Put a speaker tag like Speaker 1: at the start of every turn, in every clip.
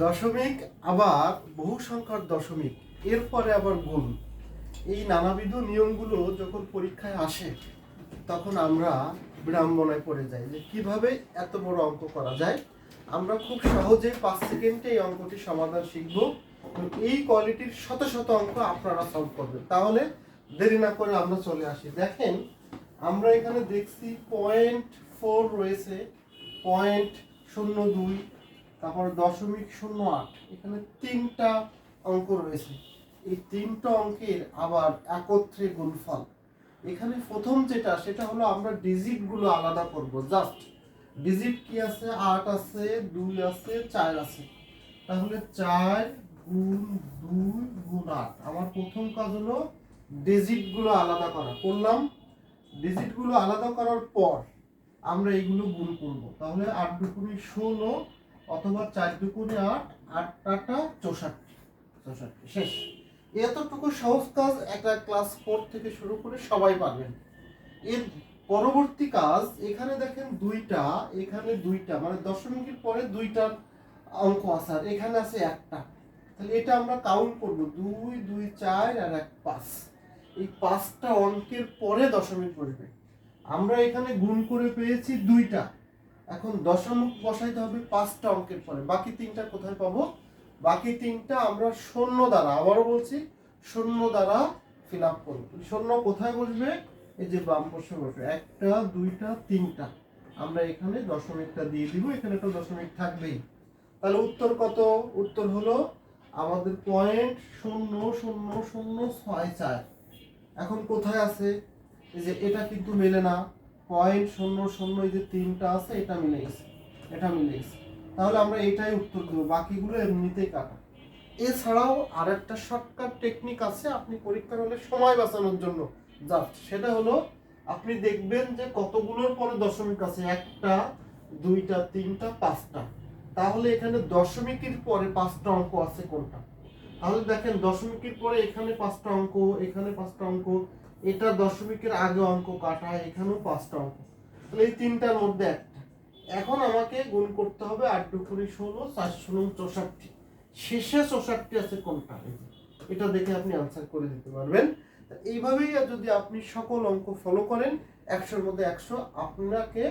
Speaker 1: দশমিক আবার বহু সংখ্যার দশমিক এরপরে আবার গুণ, এই নানাবিধ নিয়মগুলো যখন পরীক্ষায় আসে তখন আমরা বিড়ম্বনায় পড়ে যাই যে কিভাবে এত বড় অঙ্ক করা যায়। আমরা খুব সহজে 5 সেকেন্ডে এই অঙ্কটি সমাধান শিখব। এই কোয়ালিটির শত শত অঙ্ক আপনারা সলভ করবেন। তাহলে দেরি না করে আমরা চলে আসি। দেখেন আমরা এখানে দেখছি 0.4 রয়েছে, 0.02, তারপর 0.08, এখানে 3টা অঙ্ক রয়েছে। এই 3টা অঙ্কের আবার একত্রে গুণফল। এখানে প্রথম যেটা সেটা হলো আমরা ডিজিট গুলো আলাদা করব। জাস্ট ডিজিট কি আছে, 8 আছে, 2 আছে, 4 আছে। তাহলে 4 গুণ 2 গুণ 8। আমার প্রথম কাজ হলো ডিজিট গুলো আলাদা করা। করলাম। ডিজিট গুলো আলাদা করার পর আমরা এইগুলো গুণ করব। তাহলে 8 দুগুণে 16 অথবা 4 দুগুণে 8, 8 টাটা 64 শেষ। এতটুকু সহজ কাজ একটা ক্লাস 4 থেকে শুরু করে সবাই পারবেন। এর পরবর্তী কাজ এখানে দেখেন দুইটা, এখানে দুইটা, মানে দশমিকের পরে দুইটার অঙ্ক আছে আর এখানে আছে একটা। তাহলে এটা আমরা কাউন্ট করব, 2 2 4 আর 1 5। এই 5টা অঙ্কের পরে দশমিক বসবে। আমরা এখানে গুণ করে পেয়েছি দুইটা, এখন দশমিক বসাইতে হবে 5টা অঙ্কের পরে। বাকি 3টা কোথায় পাবো? বাকি 3টা আমরা শূন্য দ্বারা, আবারও বলছি, শূন্য দ্বারা ফিল আপ করব। শূন্য কোথায় বসবে? এই যে বাম পাশে বসবে। 1টা 2টা 3টা, আমরা এখানে দশমিকটা দিয়ে দিব, এখানে একটা দশমিক থাকবেই। তাহলে উত্তর কত? উত্তর হলো আমাদের 0.0064। এখন কোথায় আছে? এই যে এটা কিন্তু মেলে না, 0.00, এই যে 3টা আছে এটা মিলে গেছে, এটা মিলে গেছে। তাহলে আমরা এটাই উত্তর দেব, বাকিগুলো এমনিতেই কাটা। এছাড়াও আরেকটা শর্টকাট টেকনিক আছে আপনি পরীক্ষার হলে সময় বাঁচানোর জন্য, জাস্ট সেটা হলো আপনি দেখবেন যে কতগুলোর পরে দশমিক আছে, 1টা 2টা 3টা 5টা। তাহলে এখানে দশমিকের পরে 5টা অঙ্ক আছে কোনটা? তাহলে দেখেন দশমিকের পরে এখানে 5টা অঙ্ক, এখানে 5টা অঙ্ক, এটা দশমিকের আগে অঙ্ক কাটা, এখানেও 5টা অঙ্ক। তাহলে এই 3টার মধ্যে একটা। এখন আমাকে গুণ করতে হবে 8 দুগুণে 16, 4 × 64। শেষে 64 আছে কোনটা? এটা দেখে আপনি আনসার করে দিতে পারবেন। এইভাবেই যদি আপনি সকল অঙ্ক ফলো করেন 100-র মধ্যে 100 আপনাকে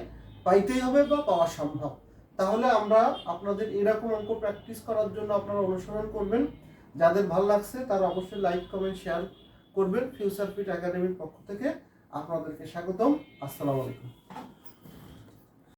Speaker 1: পাইতেই হবে বা পাওয়া সম্ভব। তাহলে আমরা আপনাদের এরকম অঙ্ক প্র্যাকটিস করার জন্য আপনারা অনুসরণ করবেন। যাদের ভালো লাগছে তারা অবশ্যই লাইক কমেন্ট শেয়ার করবেন। ফিউচার ফিট একাডেমির পক্ষ থেকে আপনাদেরকে স্বাগতম। আসসালামু আলাইকুম।